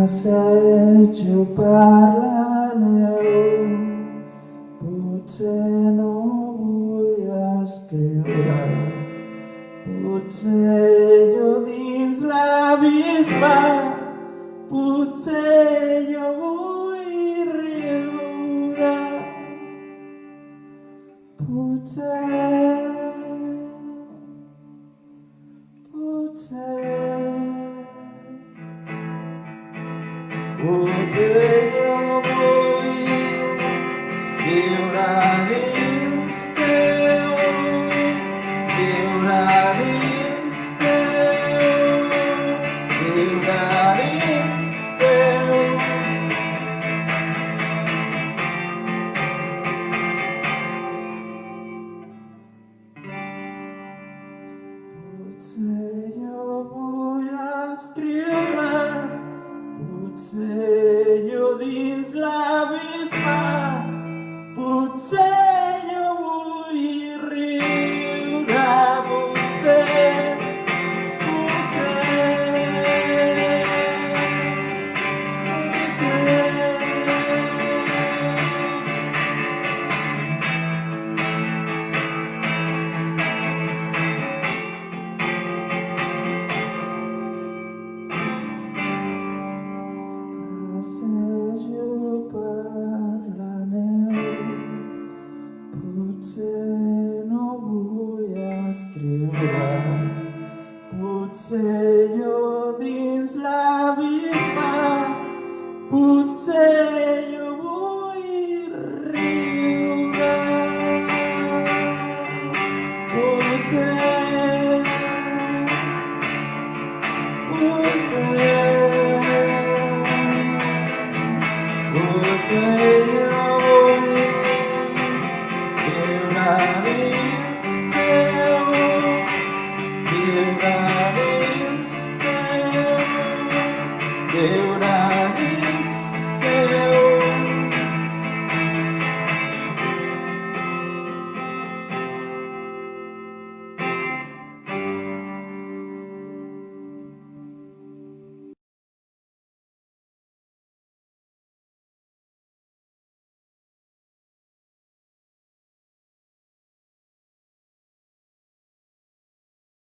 Assaig-ho, parla-neu, potser no vull escriure, potser jo dins l'abisme, potser jo vull riure, potser jo vull viure dins teu, viure dins teu, viure dins teu. Potser jo vull escriure, potser jo dins l'abisme, potser jo vull riure, potser. Assaig-ho, parla-neu, potser no vull escriure, potser jo dins l'abisme, potser jo vull riure, potser. Potser